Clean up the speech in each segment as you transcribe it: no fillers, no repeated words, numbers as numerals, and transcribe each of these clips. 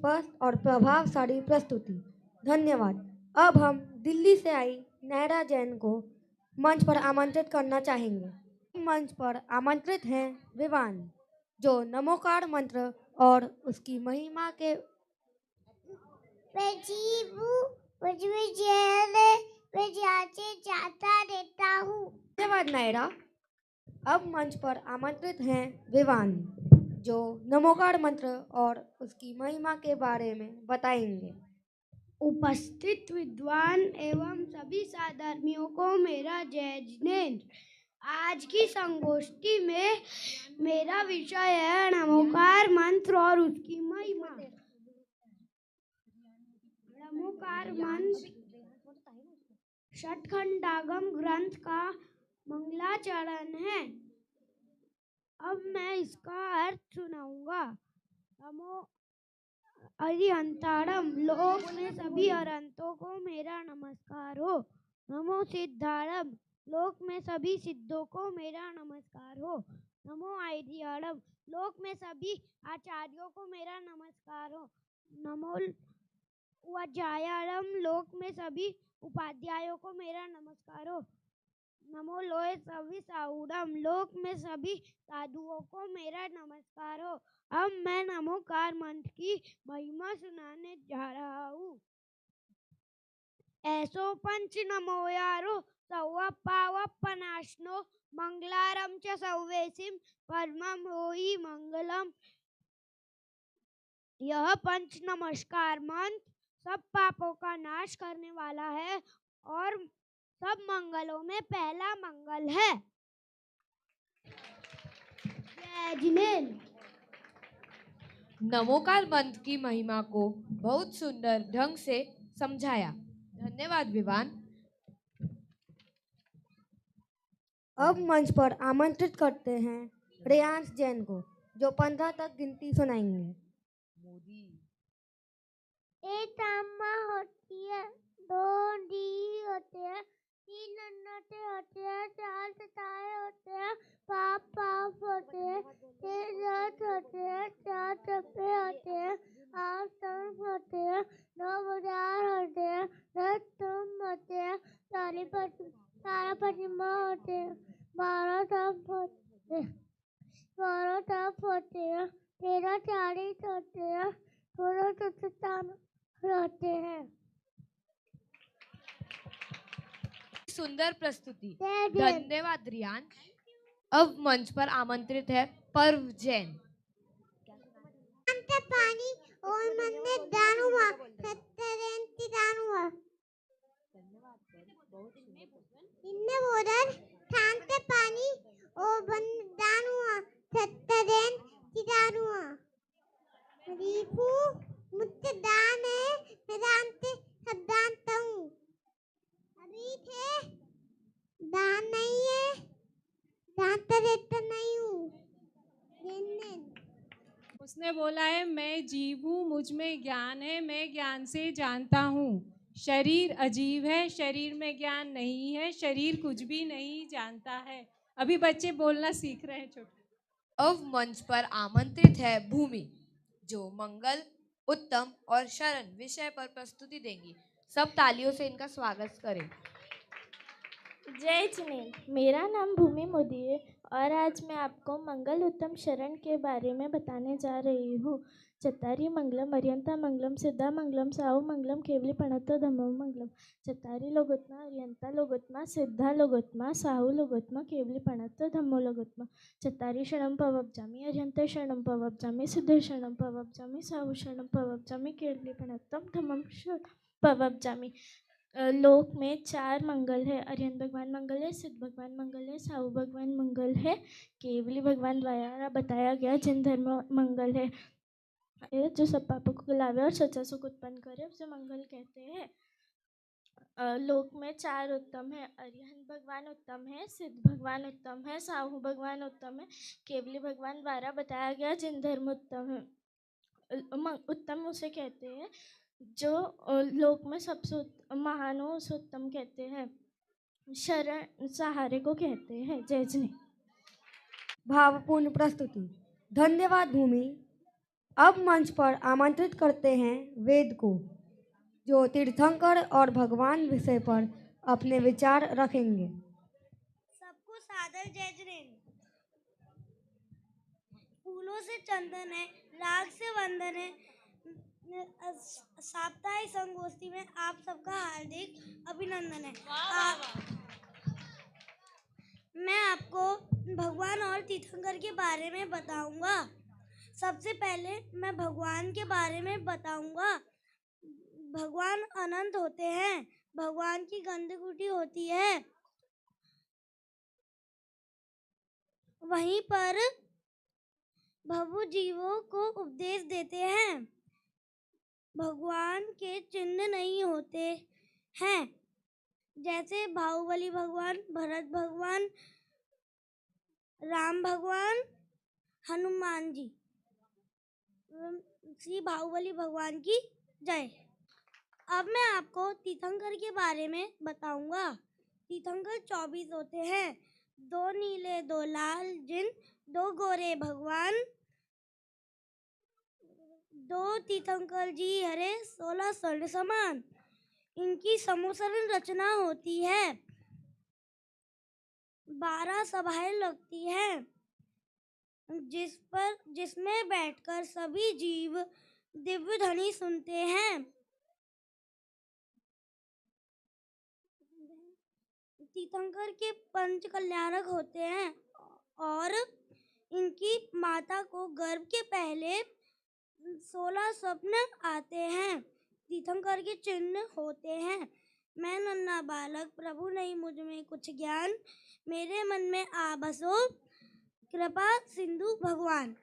स्पष्ट और प्रभावशाली प्रस्तुति। धन्यवाद। अब हम दिल्ली से आई नायरा जैन को मंच पर आमंत्रित करना चाहेंगे। मंच पर आमंत्रित हैं विवान, जो नमोकार मंत्र और उसकी महिमा के जाता रहता हूँ। धन्यवाद नायरा। अब मंच पर आमंत्रित हैं विवान, जो नमोकार मंत्र और उसकी महिमा के बारे में बताएंगे। उपस्थित विद्वान एवं सभी साधर्मियों को मेरा जय जिनेन्द्र। आज की संगोष्ठी में मेरा विषय है नमोकार मंत्र और उसकी महिमा। नमोकार मंत्र षटखंडागम ग्रंथ का मंगलाचरण है। अब मैं इसका अर्थ सुनाऊंगा। नमो अरिहंतारम, लोक में सभी अरहंतों को मेरा नमस्कार हो। नमो सिद्धारम, लोक में सभी सिद्धों को मेरा नमस्कार हो। नमो आर्यारम, लोक में सभी आचार्यों को मेरा नमस्कार हो। नमो वज्रायरम, लोक में सभी उपाध्यायों को मेरा नमस्कार हो। नमो लोय सभी साउडम, लोक में सभी साधुओं को मेरा नमस्कार हो। अब मैं नमोकार मंत्र की महिमा सुनाने जा रहा हूँ। ऐसो पंच नमोयारो सौव पावपनाशनो मंगलारम च सौवेसिम परमम होई मंगलम। यह पंच नमस्कार मंत्र सब पापों का नाश करने वाला है और सब मंगलों में पहला मंगल है। जय जिनेन्द्र। नमोकार मंत्र की महिमा को बहुत सुंदर ढंग से समझाया। धन्यवाद विवान। अब मंच पर आमंत्रित करते हैं रेयांश जैन को, जो 15 तक गिनती सुनाएंगे। एक अम्मा होती है, दो डी होते हैं, तीन अन्नटे होते हैं, चार सितारे होते हैं, पाप होते हैं, छह रथ होते हैं, चार चप्पे होते हैं, आठ स्तंभ होते हैं, नौ बाजार होते हैं, 10 स्तंभ होते हैं, 12 प्रतिमा होते हैं, 12 तप होते हैं, 12 तप होते हैं, 13 40 होते हैं, 16 चतुर्थान होते हैं। सुंदर प्रस्तुति। जय जैन। धन्यवाद रियान। अब मंच पर आमंत्रित है पर्व जैन। पानी और मन में दान हुआ, सत्तरेंती दान हुआ। इनने बोधर शांत पानी और बन दान हुआ, सत्तरेंती दान हुआ। रीफू मुझसे दान है, मैं दानते सब दानता हूँ। अभी थे दान नहीं है, दानता देता नहीं हूँ। उसने बोला है मैं जीव हूँ, मुझ में ज्ञान है, मैं ज्ञान से जानता हूँ। शरीर अजीब है, शरीर में ज्ञान नहीं है, शरीर कुछ भी नहीं जानता है। अभी बच्चे बोलना सीख रहे हैं छोटे। अब मंच पर आमंत्रित है भूमि, जो मंगल, उत्तम और शरण विषय पर प्रस्तुति देंगी। सब तालियों से इनका स्वागत करें। जय जिनेन्द्र। मेरा नाम भूमि मोदी है और आज मैं आपको मंगल उत्तम शरण के बारे में बताने जा रही हूँ। चत्तारी मंगलम, अरियंता मंगलम, सिद्धा मंगलम, साहु मंगलम, केवली पणत्तो धम्मो मंगलम। चत्तारी लोगोत्मा, अरियंता लोगोत्मा, सिद्धा लोगोत्मा, साहु लोगोत्मा, केवली पणत्तो धम्मो लोगोत्मा। चत्तारी शरणं पवब्जामि, अरियंता शरणं पवब्जामि, सिद्ध शरणं पवब्जामि, साहु शरणं पवब्जामि, केवली पणत्तं धम्मं पवब्जामि। लोक में 4 मंगल है। अरिहंत भगवान मंगल है, सिद्ध भगवान मंगल है, साहु भगवान मंगल है, केवली भगवान द्वारा बताया गया जिन धर्म मंगल है, जो सब पापों को खिलावे और सच्चा सुख उत्पन्न करे, उसे मंगल कहते हैं। लोक में 4 उत्तम है। अरिहंत भगवान उत्तम है, सिद्ध भगवान उत्तम है, साहु भगवान उत्तम है, केवली भगवान द्वारा बताया गया जिन धर्म उत्तम है, उत्तम उसे कहते हैं जो लोक में सबसे महान हो, उसे उत्तम कहते हैं। शरण सहारे को कहते हैं। जय जिनेन्द्र। भावपूर्ण प्रस्तुति। धन्यवाद भूमि। अब मंच पर आमंत्रित करते हैं वेद को, जो तीर्थंकर और भगवान विषय पर अपने विचार रखेंगे। सबको सादर जय जिनेन्द्र। फूलों से चंदन है, राग से वंदन है। साप्ताहिक संगोष्ठी में आप सबका हार्दिक अभिनंदन है। मैं आपको भगवान और तीर्थंकर के बारे में बताऊंगा। सबसे पहले मैं भगवान के बारे में बताऊंगा। भगवान अनंत होते हैं। भगवान की गंधकुटी होती है। वहीं पर भवु जीवों को उपदेश देते हैं। भगवान के चिन्ह नहीं होते हैं, जैसे बाहुबली भगवान, भरत भगवान, राम भगवान, हनुमान जी। श्री बाहुबली भगवान की जय। अब मैं आपको तीर्थंकर के बारे में बताऊंगा। तीर्थंकर 24 होते हैं, 2 नीले 2 लाल जिन 2 गोरे भगवान। 2 तीर्थंकर जी हरे 16 स्वर्ण समान। इनकी समूसरण रचना होती है। 12 सभाएं लगती हैं, जिसमें बैठकर सभी जीव दिव्य ध्वनि सुनते हैं। तीर्थंकर के पंच कल्याणक होते हैं और इनकी माता को गर्भ के पहले 16 स्वप्न आते हैं। तीर्थंकर के चिन्ह होते हैं। मैं नन्हा बालक, प्रभु नहीं मुझ में कुछ ज्ञान, मेरे मन में आ बसो कृपा सिंधु भगवान।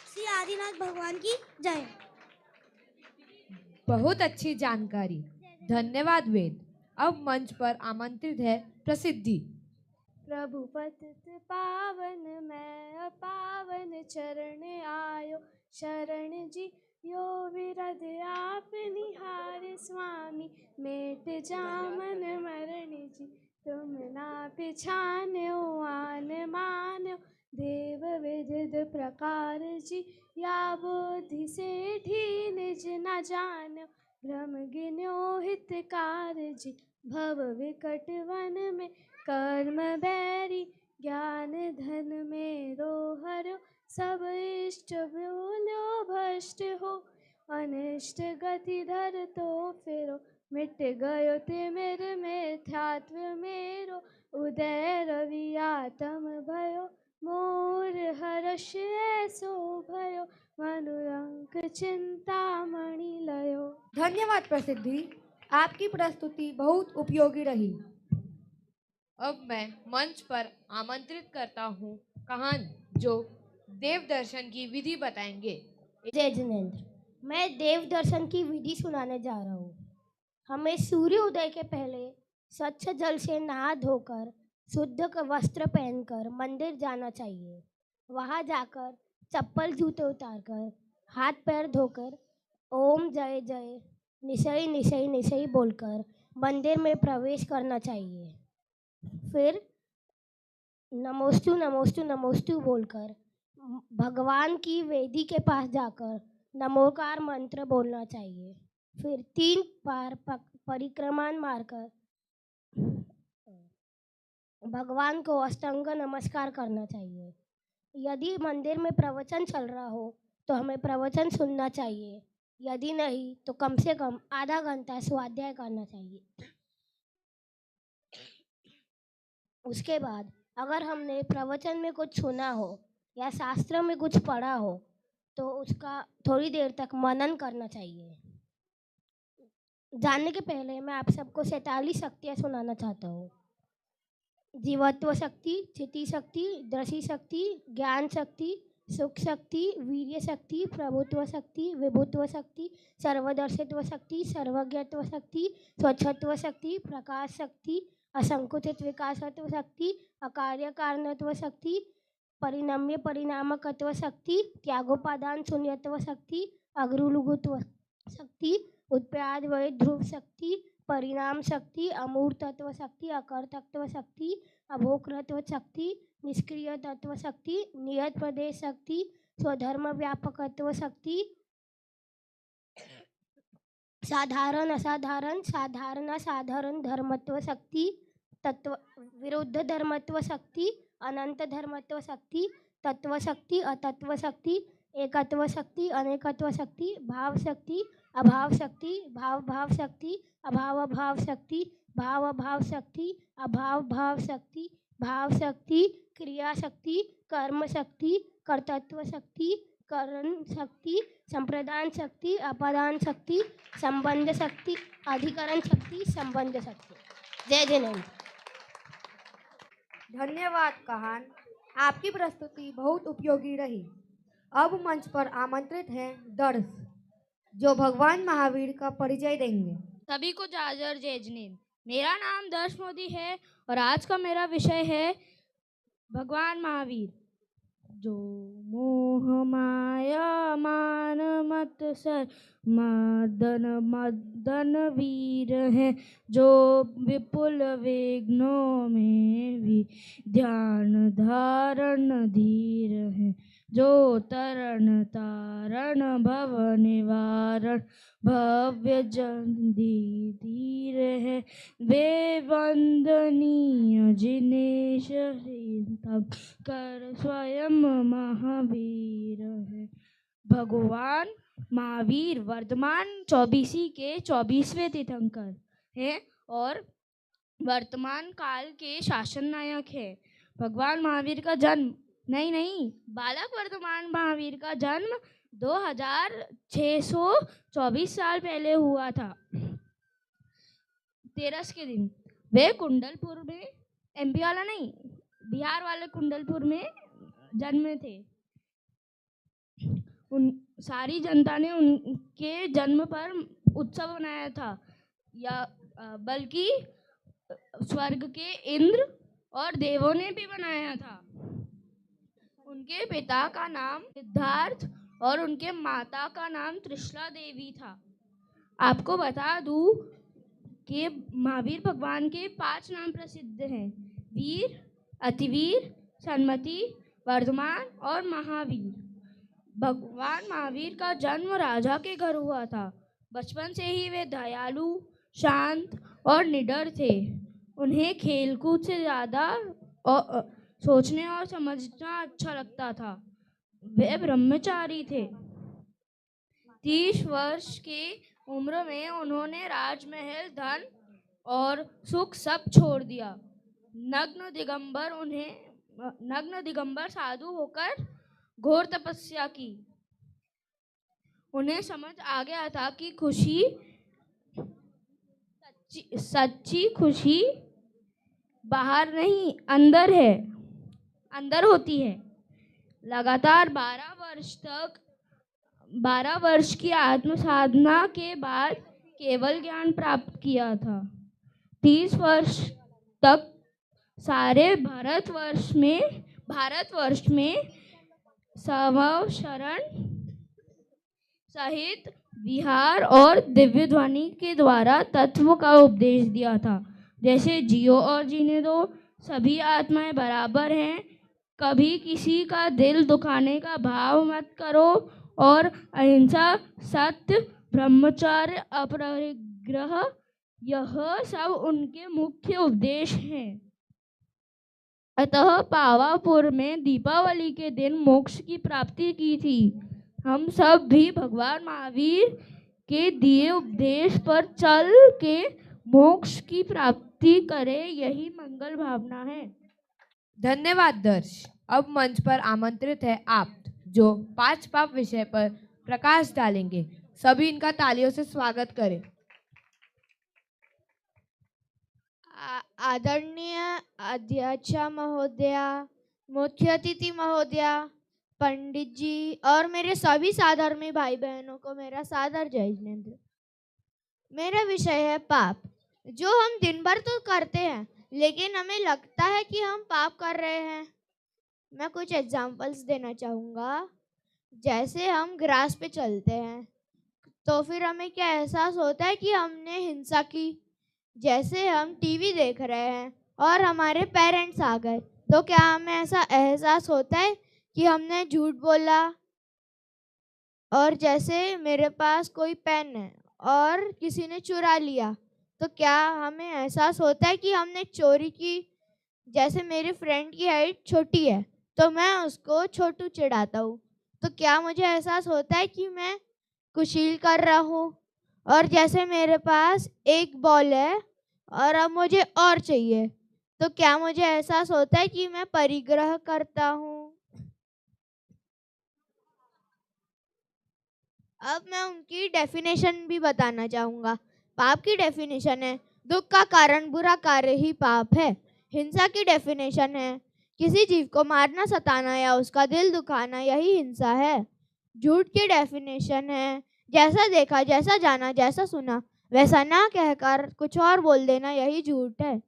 श्री आदिनाथ भगवान की जय। बहुत अच्छी जानकारी, धन्यवाद वेद। अब मंच पर आमंत्रित है प्रसिद्धि। प्रभु पतित पावन मैं अपावन चरण आयो, शरण जी यो विरध आप निहार स्वामी, मेट जामन मरण जी तुम ना पिछान्यो, आन मान्यो देव विविध प्रकार जी, या बुद्धि से ठी निज न जान्यो, भ्रम गिन्यो हितकार जी, भव विकट वन में कर्म बैरी, ज्ञान धन मेरो हरो, सब इष्ट बोलो भ्रष्ट हो, अनिष्ट गति धर तो फिरो, मिट गयो तिमिर मिथ्यात्व मेरो, उदय रवि आत्म भयो, मोर हर्ष ऐसो भयो, मनुरंक चिंतामणि लयो। धन्यवाद प्रसिद्धि, आपकी प्रस्तुति बहुत उपयोगी रही। अब मैं मंच पर आमंत्रित करता हूँ कहान, जो देव दर्शन की विधि बताएंगे। जय जिनेन्द्र। मैं देव दर्शन की विधि सुनाने जा रहा हूँ। हमें सूर्य उदय के पहले स्वच्छ जल से नहा धोकर शुद्ध वस्त्र पहनकर मंदिर जाना चाहिए। वहाँ जाकर चप्पल जूते उतारकर हाथ पैर धोकर ओम जय जय निशय निशय निशय बोलकर मंदिर में प्रवेश करना चाहिए। फिर नमोस्तु नमोस्तु नमोस्तु बोलकर भगवान की वेदी के पास जाकर नमोकार मंत्र बोलना चाहिए। फिर 3 बार परिक्रमा मारकर भगवान को अष्टांग नमस्कार करना चाहिए। यदि मंदिर में प्रवचन चल रहा हो तो हमें प्रवचन सुनना चाहिए, यदि नहीं तो कम से कम आधा घंटा स्वाध्याय करना चाहिए। उसके बाद अगर हमने प्रवचन में कुछ सुना हो या शास्त्र में कुछ पढ़ा हो तो उसका थोड़ी देर तक मनन करना चाहिए। जानने के पहले मैं आप सबको 47 शक्तियाँ सुनाना चाहता हूँ। जीवत्व शक्ति, चिति शक्ति, दृष्टि शक्ति, ज्ञान शक्ति, सुख शक्ति, वीर्य शक्ति, प्रभुत्व शक्ति, विभुत्व शक्ति, सर्वदर्शित्व शक्ति, सर्वज्ञत्व शक्ति, स्वच्छत्व शक्ति, प्रकाश शक्ति, असंकुचित विकासत्व शक्ति, अकार्य कारणत्व शक्ति, परिणम्य परिणामकत्व शक्ति, त्यागोपादान शून्यत्व शक्ति, अग्रुलुगुत्व शक्ति, उत्प्याद वय ध्रुव शक्ति, परिणाम शक्ति, अमूर्त तत्व शक्ति, अकर तत्व शक्ति, अभोक्तृत्व शक्ति, निष्क्रिय तत्व शक्ति, नियत प्रदेश शक्ति, स्वधर्म व्यापकत्व शक्ति, साधारण असाधारण, साधारण असाधारण धर्मत्व शक्ति, तत्व विरुद्ध धर्मत्व शक्ति, अनंत धर्मत्व शक्ति, तत्व शक्ति, अतत्व शक्ति, एकत्व शक्ति, अनेकत्व शक्ति, भाव शक्ति, अभाव शक्ति, भाव भाव शक्ति, अभाव अभाव शक्ति, भाव अभाव शक्ति, अभाव भाव शक्ति, भाव शक्ति, क्रिया शक्ति, कर्म शक्ति, कर्तृत्व शक्ति, करण शक्ति, संप्रदान शक्ति, अपादान शक्ति, संबंध शक्ति, अधिकरण शक्ति, संबंध शक्ति। जय जिनेन्द्र। धन्यवाद कहान, आपकी प्रस्तुति बहुत उपयोगी रही। अब मंच पर आमंत्रित हैं दर्श, जो भगवान महावीर का परिचय देंगे। सभी को जाजर जय जिनेन्द्र। मेरा नाम दर्श मोदी है और आज का मेरा विषय है भगवान महावीर। जो मोह माया मान मत सर मदन मदन वीर है, जो विपुल विघ्नों में भी ध्यान धारण धीर है, जो तरण तारण भव निवारण भव्य जंदी धीर है, वे वंदनीय जिन्हें शरीर कर स्वयं महावीर है। भगवान महावीर वर्तमान 24 के 24वें तीर्थंकर हैं और वर्तमान काल के शासन नायक है। भगवान महावीर का जन्म नहीं बालक वर्तमान महावीर का जन्म 2624 साल पहले हुआ था। तेरस के दिन वे कुंडलपुर में, एमपी वाला नहीं, बिहार वाले कुंडलपुर में जन्मे थे। उन सारी जनता ने उनके जन्म पर उत्सव मनाया था, या बल्कि स्वर्ग के इंद्र और देवों ने भी मनाया था। उनके पिता का नाम सिद्धार्थ और उनके माता का नाम त्रिशला देवी था। आपको बता दूं कि महावीर भगवान के 5 नाम प्रसिद्ध हैं: वीर, अतिवीर, सन्मति, वर्धमान और महावीर। भगवान महावीर का जन्म राजा के घर हुआ था। बचपन से ही वे दयालु, शांत और निडर थे। उन्हें खेलकूद से ज़्यादा सोचने और समझना अच्छा लगता था। वे ब्रह्मचारी थे। 30 वर्ष की उम्र में उन्होंने राजमहल, धन और सुख सब छोड़ दिया। नग्न दिगंबर साधु होकर घोर तपस्या की। उन्हें समझ आ गया था कि सच्ची खुशी बाहर नहीं, अंदर है, अंदर होती है। लगातार 12 वर्ष की आत्म साधना के बाद केवल ज्ञान प्राप्त किया था। 30 वर्ष तक सारे भारतवर्ष में स्वभाव शरण सहित विहार और दिव्य ध्वनि के द्वारा तत्व का उपदेश दिया था। जैसे जियो और जीने दो, सभी आत्माएं बराबर हैं, कभी किसी का दिल दुखाने का भाव मत करो, और अहिंसा, सत्य, ब्रह्मचर्य, अपरिग्रह, यह सब उनके मुख्य उपदेश हैं। अतः पावापुर में दीपावली के दिन मोक्ष की प्राप्ति की थी। हम सब भी भगवान महावीर के दिए उपदेश पर चल के मोक्ष की प्राप्ति करें, यही मंगल भावना है। धन्यवाद दर्श। अब मंच पर आमंत्रित है आप, जो 5 पाप विषय पर प्रकाश डालेंगे। सभी इनका तालियों से स्वागत करें। आदरणीय अध्यक्ष महोदया, मुख्य अतिथि महोदया, पंडित जी और मेरे सभी साधर्मी भाई बहनों को मेरा सादर जय जिनेन्द्र। मेरा विषय है पाप, जो हम दिन भर तो करते हैं लेकिन हमें लगता है कि हम पाप कर रहे हैं। मैं कुछ एग्जांपल्स देना चाहूँगा। जैसे हम ग्रास पे चलते हैं तो फिर हमें क्या एहसास होता है कि हमने हिंसा की। जैसे हम टीवी देख रहे हैं और हमारे पेरेंट्स आ गए तो क्या हमें ऐसा एहसास होता है कि हमने झूठ बोला और जैसे मेरे पास कोई पेन है और किसी ने चुरा लिया, तो क्या हमें एहसास होता है कि हमने चोरी की? जैसे मेरे फ्रेंड की हाइट छोटी है तो मैं उसको छोटू चिढ़ाता हूँ, तो क्या मुझे एहसास होता है कि मैं कुशील कर रहा हूँ? और जैसे मेरे पास एक बॉल है और अब मुझे और चाहिए, तो क्या मुझे एहसास होता है कि मैं परिग्रह करता हूँ? अब मैं उनकी डेफिनेशन भी बताना चाहूँगा। पाप की डेफिनेशन है दुख का कारण बुरा कार्य ही पाप है। हिंसा की डेफिनेशन है किसी जीव को मारना, सताना या उसका दिल दुखाना, यही हिंसा है। झूठ की डेफिनेशन है जैसा देखा, जैसा जाना, जैसा सुना वैसा ना कहकर कुछ और बोल देना, यही झूठ है।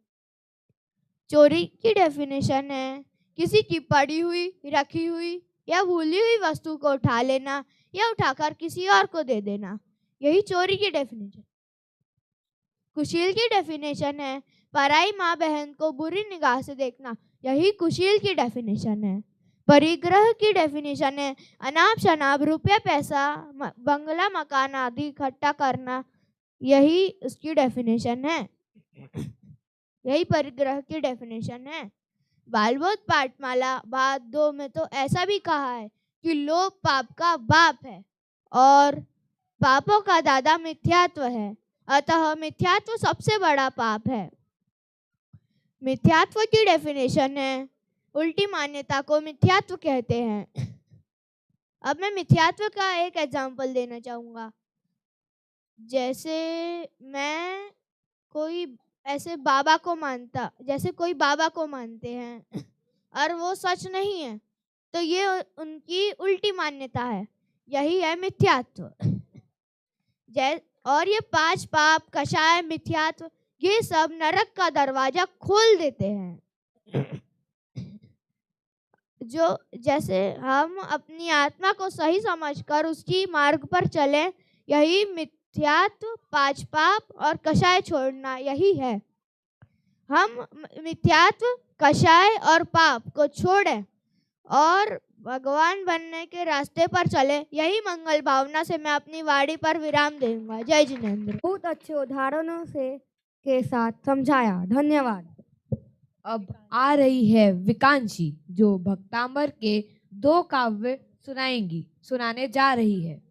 चोरी की डेफिनेशन है किसी की पड़ी हुई, रखी हुई या भूली हुई वस्तु को उठा लेना या उठाकर किसी और को दे देना, यही चोरी की डेफिनेशन। कुशील की डेफिनेशन है पराई माँ बहन को बुरी निगाह से देखना, यही कुशील की डेफिनेशन है। परिग्रह की डेफिनेशन है अनाप शनाप रुपया, पैसा, बंगला, मकान आदि इकट्ठा करना, यही उसकी डेफिनेशन है। यही परिग्रह की डेफिनेशन है। बालबोध पाठमाला भाग 2 में तो ऐसा भी कहा है कि लोभ पाप का बाप है और पापों का दादा मिथ्यात्व है, अतः मिथ्यात्व सबसे बड़ा पाप है। मिथ्यात्व की डेफिनेशन है उल्टी मान्यता को मिथ्यात्व कहते हैं। अब मैं मिथ्यात्व का एक एग्जाम्पल देना चाहूँगा। जैसे मैं कोई ऐसे बाबा को मानता, जैसे कोई बाबा को मानते हैं और वो सच नहीं है, तो ये उनकी उल्टी मान्यता है, यही है मिथ्यात्व। और ये 5 पाप, कषाय, मिथ्यात्व, ये सब नरक का दरवाजा खोल देते हैं। जो जैसे हम अपनी आत्मा को सही समझकर उसकी मार्ग पर चलें, यही मिथ्यात्व, 5 पाप और कषाय छोड़ना, यही है। हम मिथ्यात्व, कषाय और पाप को छोड़ें और भगवान बनने के रास्ते पर चले, यही मंगल भावना से मैं अपनी वाणी पर विराम दूंगा। जय जिनेंद्र। बहुत अच्छे उदाहरणों से के साथ समझाया, धन्यवाद। अब आ रही है विकांशी, जो भक्तांबर के 2 काव्य सुनाने जा रही है।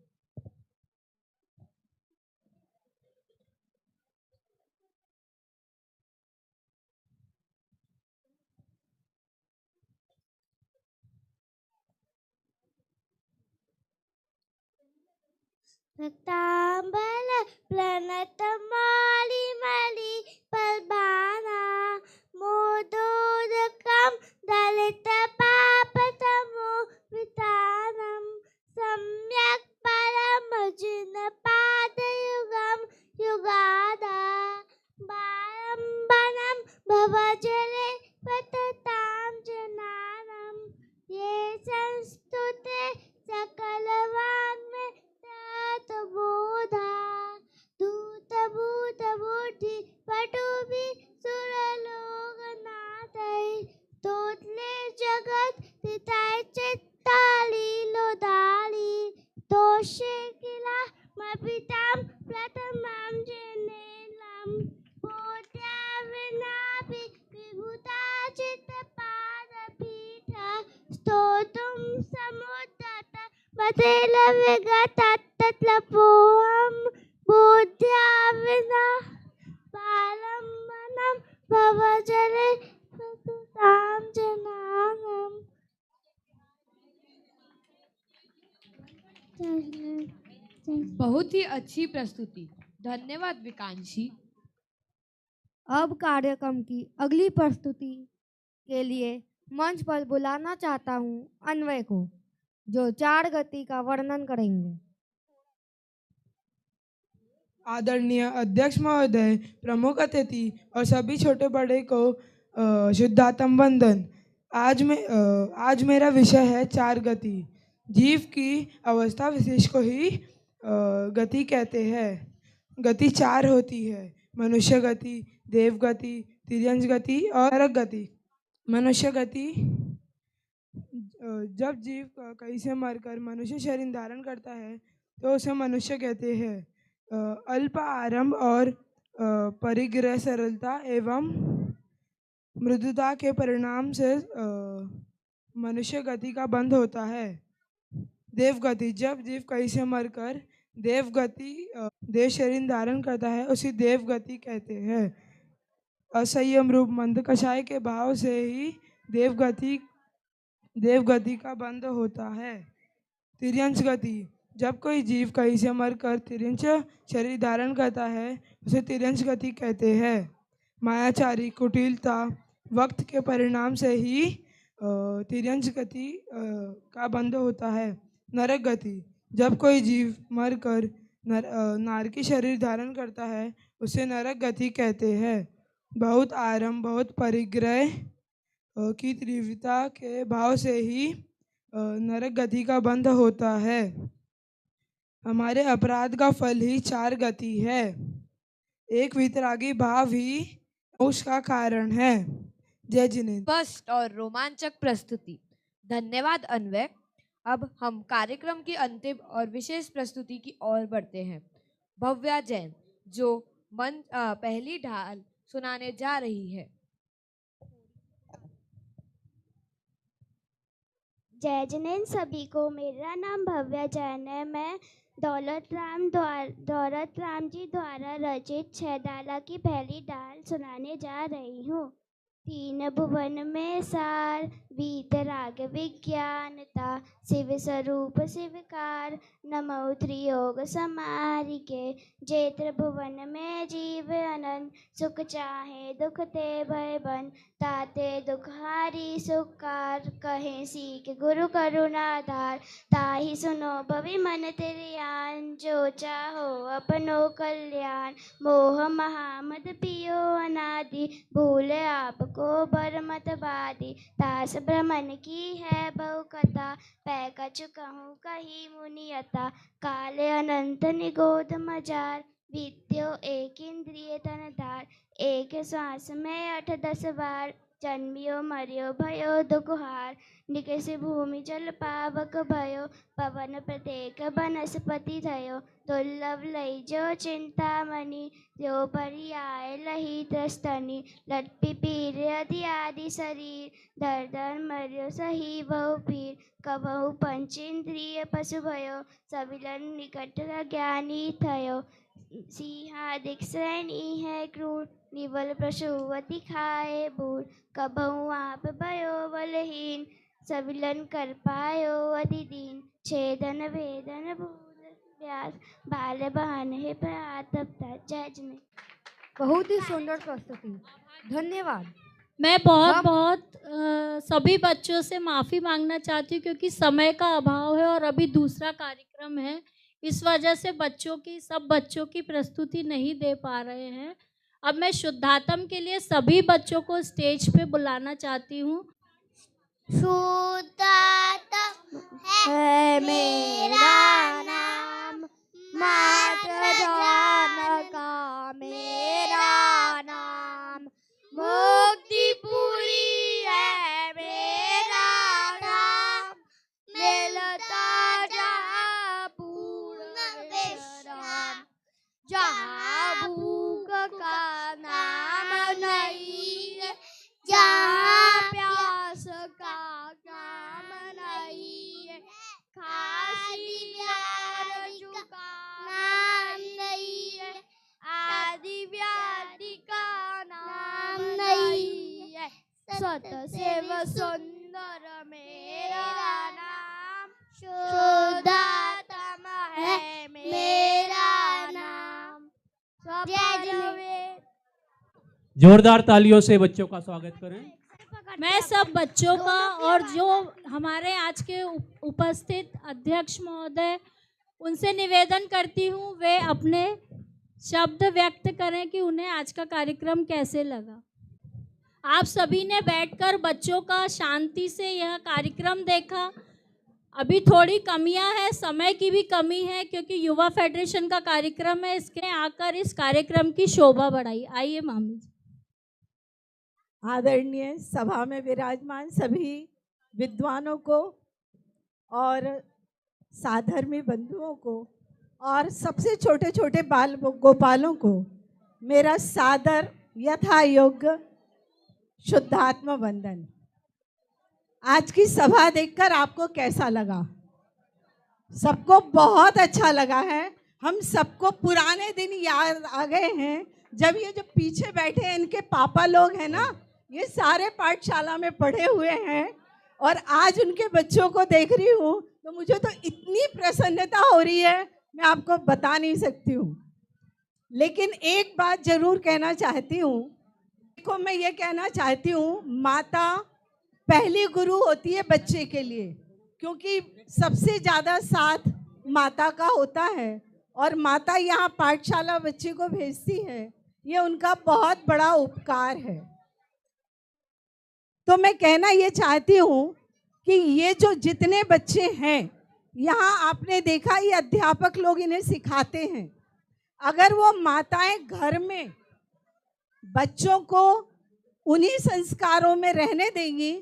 भक्तांबर प्रणत माली मली पलबाना मोदोदकम दलित पाप तमो वितानम सम्यक परम जिन पादयुगम युगादा बारंबनम भवजले पतताम जनानम ये संस्तुते सकल वाग्मे बोधा दूत भूत बुद्धि पटुबि सुरलोक नाथै तोतले जगत तिताय चित्ताली लोदाली तोषे किला मपिताम प्रथमम जनेलम बोध्या विनापि विभूता चित्त पाद पीठ स्तोतुम समुद्दत मतेल विगत तत्लपोहम बोध्या विना पालमनम भवजले पतुताम जनानम। बहुत ही अच्छी प्रस्तुति, धन्यवाद विकांशी। अब कार्यक्रम की अगली प्रस्तुति के लिए मंच पर बुलाना चाहता हूँ अन्वय को, जो 4 गति का वर्णन करेंगे। आदरणीय अध्यक्ष महोदय, प्रमुख अतिथि और सभी छोटे बड़े को शुद्धात्म वंदन। आज मेरा विषय है 4 गति। जीव की अवस्था विशेष को ही गति कहते हैं। गति 4 होती है: मनुष्य गति, देव गति, तिर्यंश गति और नरक गति। मनुष्य गति जब जीव कहीं से मरकर मनुष्य शरीर धारण करता है तो उसे मनुष्य कहते हैं। अल्प आरंभ और परिग्रह सरलता एवं मृदुता के परिणाम से मनुष्य गति का बंध होता है। देवगति, जब जीव कहीं से मरकर देव शरीर धारण करता है उसी देवगति कहते हैं। असंयम रूप मंद कषाय के भाव से ही देवगति का बंध होता है। तिर्यंश गति, जब कोई जीव कहीं से मरकर तिर्यंश शरीर धारण करता है उसे तिर्यंश गति कहते हैं। मायाचारी, कुटिलता, वक्त के परिणाम से ही तिर्यंश गति का बंध होता है। नरक गति, जब कोई जीव मरकर नारकी शरीर धारण करता है उसे नरक गति कहते हैं। बहुत आरंभ, बहुत परिग्रह की तीव्रता के भाव से ही नरक गति का बंध होता है। हमारे अपराध का फल ही 4 गति है। एक वितरागी भाव ही उसका कारण है। जय जिनेन्द्र। स्पष्ट और रोमांचक प्रस्तुति। धन्यवाद अन्वय। अब हम कार्यक्रम की अंतिम और विशेष प्रस्तुति की ओर बढ़ते हैं। भव्या जैन जो पहली ढाल सुनाने जा रही है। जय जिनेन्द्र सभी को। मेरा नाम भव्या जैन है। मैं दौलत राम जी द्वारा रचित 6 डाला की पहली डाल सुनाने जा रही हूँ। 3 भुवन में सार, वीतराग विज्ञानता, शिव स्वरूप शिवकार, नमो त्रियोग समारिके, जेत्र भुवन में जीव अनंत, सुख चाहे दुख ते भय बन, ताते दुखारी सुखकार, कहे सीख गुरु करुणाधार, ताहि सुनो भवि मन तिरियान, जो चाहो अपनो कल्याण, मोह महामद पियो अनादि, भूले आपको बर मत बादी, तास ब्रह्मन की है बहु कथा, पै कछु कहूँ कही मुनियता, काले अनंत निगोद मजार, विद्यो एक इंद्रिय तनधार, एक श्वास में 8-10 बार, जन्मियो मरियो भयो दुखहार, निकसि भूमि जल पावक भयो, पवन प्रत्येक बनस्पति थयो, दुर्लभ लई जो चिंतामणि, जो पर्याय लही त्रस्तनि, लट पीर आदि आदि शरीर, धर धर मरियो सही बहु पीर, कबहु पंचेन्द्रिय पशु भयो, सविलन निकट ज्ञानी थयो, सिंहादिक श्रेणी है क्रूर, निवल पशुवति खाए बूढ़, कबहु आप भयो बलहीन, सविलन कर पायो अति दीन, छेदन वेदन भूल व्यास, बाल बहन है प्रतापता। जय जिनेन्द्र। बहुत ही सुंदर प्रस्तुति। धन्यवाद। मैं बहुत सभी बच्चों से माफ़ी मांगना चाहती हूँ क्योंकि समय का अभाव है और अभी दूसरा कार्यक्रम है, इस वजह से सब बच्चों की प्रस्तुति नहीं दे पा रहे हैं। अब मैं शुद्धात्म के लिए सभी बच्चों को स्टेज पे बुलाना चाहती हूँ। शुद्धात्म है मेरा नाम, मात्र जान का मेरा नाम, मुक्ति पूरी है मेरा नाम, मिलता जहाँ पूर्ण विश्राम, जहाँ भूख का नाम नहीं है, जहाँ प्यास का काम नहीं है, खाली प्यार का नाम नहीं है, आदि व्याधि का नाम नहीं है, सत शिव सुंदर मेरा नाम, शुद्धात्म है मेरा नाम। जोरदार तालियों से बच्चों का स्वागत करें। मैं सब बच्चों का और जो हमारे आज के उपस्थित अध्यक्ष महोदय उनसे निवेदन करती हूँ वे अपने शब्द व्यक्त करें कि उन्हें आज का कार्यक्रम कैसे लगा। आप सभी ने बैठकर बच्चों का शांति से यह कार्यक्रम देखा। अभी थोड़ी कमियां हैं, समय की भी कमी है क्योंकि युवा फेडरेशन का कार्यक्रम है, इसके आकर इस कार्यक्रम की शोभा बढ़ाई। आइए मामी जी। आदरणीय सभा में विराजमान सभी विद्वानों को और साधर्मी बंधुओं को और सबसे छोटे छोटे बाल गोपालों को मेरा सादर यथा योग्य शुद्धात्म वंदन। आज की सभा देखकर आपको कैसा लगा? सबको बहुत अच्छा लगा है। हम सबको पुराने दिन याद आ गए हैं जब ये जो पीछे बैठे हैं इनके पापा लोग हैं ना, ये सारे पाठशाला में पढ़े हुए हैं और आज उनके बच्चों को देख रही हूँ तो मुझे तो इतनी प्रसन्नता हो रही है, मैं आपको बता नहीं सकती हूँ। लेकिन एक बात जरूर कहना चाहती हूँ, देखो मैं ये कहना चाहती हूँ, माता पहली गुरु होती है बच्चे के लिए, क्योंकि सबसे ज़्यादा साथ माता का होता है और माता यहाँ पाठशाला बच्चे को भेजती है, ये उनका बहुत बड़ा उपकार है। तो मैं कहना ये चाहती हूँ कि ये जो जितने बच्चे हैं यहाँ, आपने देखा ये अध्यापक लोग इन्हें सिखाते हैं। अगर वो माताएं घर में बच्चों को उन्हीं संस्कारों में रहने देंगी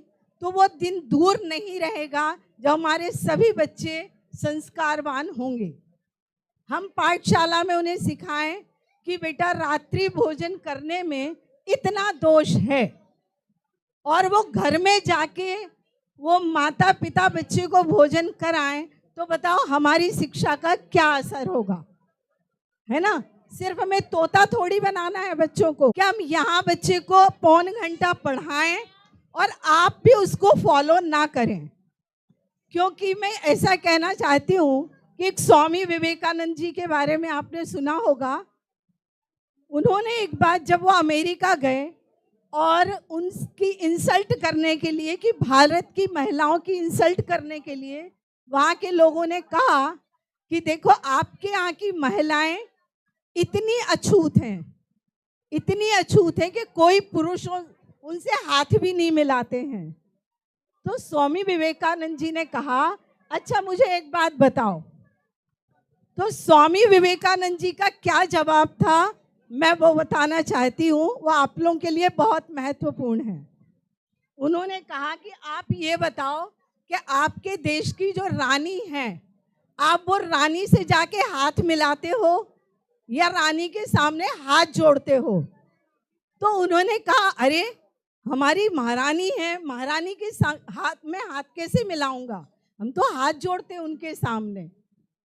तो वो दिन दूर नहीं रहेगा जब हमारे सभी बच्चे संस्कारवान होंगे। हम पाठशाला में उन्हें सिखाएं कि बेटा रात्रि भोजन करने में इतना दोष है, और वो घर में जाके वो माता पिता बच्चे को भोजन कराएं तो बताओ हमारी शिक्षा का क्या असर होगा, है ना? सिर्फ हमें तोता थोड़ी बनाना है बच्चों को। क्या हम यहाँ बच्चे को पौन घंटा पढ़ाएं और आप भी उसको फॉलो ना करें? क्योंकि मैं ऐसा कहना चाहती हूँ कि एक स्वामी विवेकानंद जी के बारे में आपने सुना होगा। उन्होंने एक बार जब वो अमेरिका गए और उनकी इंसल्ट करने के लिए, कि भारत की महिलाओं की इंसल्ट करने के लिए, वहाँ के लोगों ने कहा कि देखो आपके यहाँ की महिलाएं इतनी अछूत हैं, इतनी अछूत हैं कि कोई पुरुष उनसे हाथ भी नहीं मिलाते हैं। तो स्वामी विवेकानंद जी ने कहा, अच्छा मुझे एक बात बताओ। तो स्वामी विवेकानंद जी का क्या जवाब था, मैं वो बताना चाहती हूँ, वो आप लोगों के लिए बहुत महत्वपूर्ण है। उन्होंने कहा कि आप ये बताओ कि आपके देश की जो रानी है, आप वो रानी से जाके हाथ मिलाते हो या रानी के सामने हाथ जोड़ते हो? तो उन्होंने कहा, अरे हमारी महारानी है, महारानी के हाथ में हाथ कैसे मिलाऊंगा, हम तो हाथ जोड़ते उनके सामने।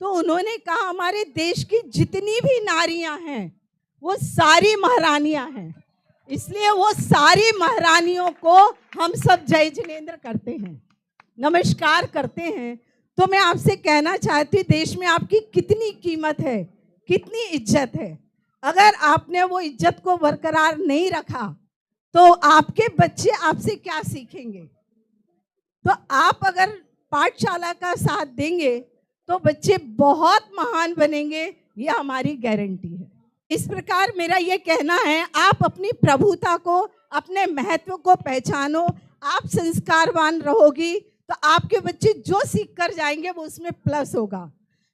तो उन्होंने कहा, हमारे देश की जितनी भी नारियां हैं वो सारी महारानियां हैं, इसलिए वो सारी महारानियों को हम सब जय जिनेंद्र करते हैं, नमस्कार करते हैं। तो मैं आपसे कहना चाहती हूँ, देश में आपकी कितनी कीमत है, कितनी इज्जत है। अगर आपने वो इज्जत को बरकरार नहीं रखा तो आपके बच्चे आपसे क्या सीखेंगे? तो आप अगर पाठशाला का साथ देंगे तो बच्चे बहुत महान बनेंगे, ये हमारी गारंटी है। इस प्रकार मेरा ये कहना है, आप अपनी प्रभुता को, अपने महत्व को पहचानो। आप संस्कारवान रहोगी तो आपके बच्चे जो सीख कर जाएंगे वो उसमें प्लस होगा।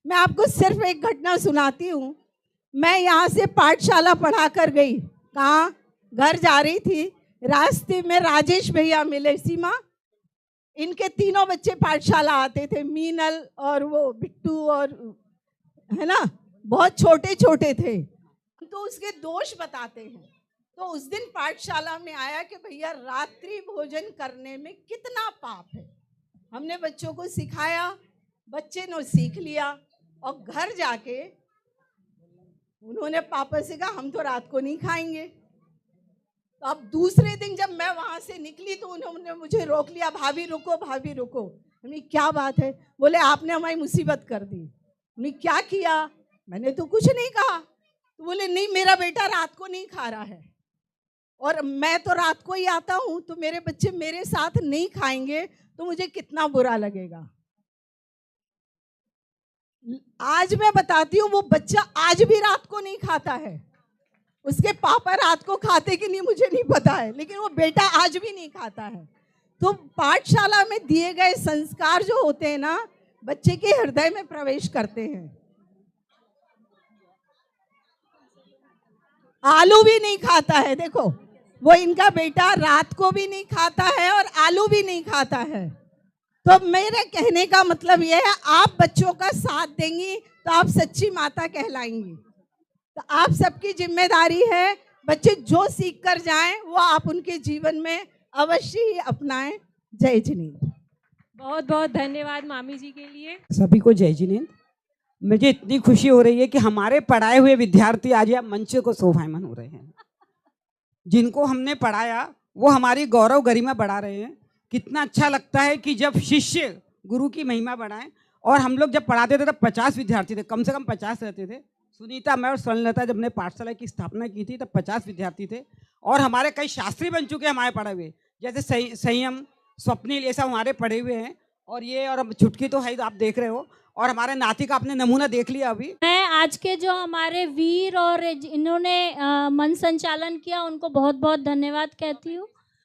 मैं आपको सिर्फ एक घटना सुनाती हूँ। मैं यहाँ से पाठशाला पढ़ा कर गई, कहाँ, घर जा रही थी, रास्ते में राजेश भैया मिले, सीमा, इनके तीनों बच्चे पाठशाला आते थे, मीनल और वो बिट्टू और, है ना, बहुत छोटे छोटे थे। तो उसके दोष बताते हैं। तो उस दिन पाठशाला में आया कि भैया रात्रि भोजन करने में कितना पाप है। हमने बच्चों को सिखाया, बच्चे ने सीख लिया और घर जाके उन्होंने पापा से कहा, हम तो रात को नहीं खाएंगे। तो अब दूसरे दिन जब मैं वहाँ से निकली तो उन्होंने मुझे रोक लिया, भाभी रुको, भाभी रुको। हमने क्या बात है? बोले आपने हमारी मुसीबत कर दी। हमने क्या किया? मैंने तो कुछ नहीं कहा। तो बोले नहीं, मेरा बेटा रात को नहीं खा रहा है और मैं तो रात को ही आता हूँ, तो मेरे बच्चे मेरे साथ नहीं खाएंगे तो मुझे कितना बुरा लगेगा। आज मैं बताती हूँ, वो बच्चा आज भी रात को नहीं खाता है। उसके पापा रात को खाते कि नहीं मुझे नहीं पता है, लेकिन वो बेटा आज भी नहीं खाता है। तो पाठशाला में दिए गए संस्कार जो होते हैं ना, बच्चे के हृदय में प्रवेश करते हैं। आलू भी नहीं खाता है, देखो वो इनका बेटा रात को भी नहीं खाता है और आलू भी नहीं खाता है। तो मेरे कहने का मतलब ये है, आप बच्चों का साथ देंगी तो आप सच्ची माता कहलाएंगी। तो आप सबकी जिम्मेदारी है, बच्चे जो सीख कर जाएं वो आप उनके जीवन में अवश्य ही अपनाएं। जय जिनेंद्र। बहुत बहुत धन्यवाद मामी जी के लिए। सभी को जय जिनेंद्र। मुझे इतनी खुशी हो रही है कि हमारे पढ़ाए हुए विद्यार्थी आज यहाँ मंच को शोभायमान हो रहे हैं। जिनको हमने पढ़ाया वो हमारी गौरव गरिमा बढ़ा रहे हैं। कितना अच्छा लगता है कि जब शिष्य गुरु की महिमा बढ़ाएं। और हम लोग जब पढ़ाते थे तब 50 विद्यार्थी थे, कम से कम 50 रहते थे। सुनीता, मैं और स्वर्णलता जब ने पाठशाला की स्थापना की थी तब 50 विद्यार्थी थे। और हमारे कई शास्त्री बन चुके हैं हमारे पढ़े हुए, जैसे संयम, स्वप्निल, ये सब हमारे पढ़े हुए हैं। और ये और छुटकी तो है ही, आप देख रहे हो। और हमारे नाती का आपने नमूना देख लिया अभी। मैं आज के जो हमारे वीर और इन्होंने मंच संचालन किया उनको बहुत बहुत धन्यवाद कहती हूँ।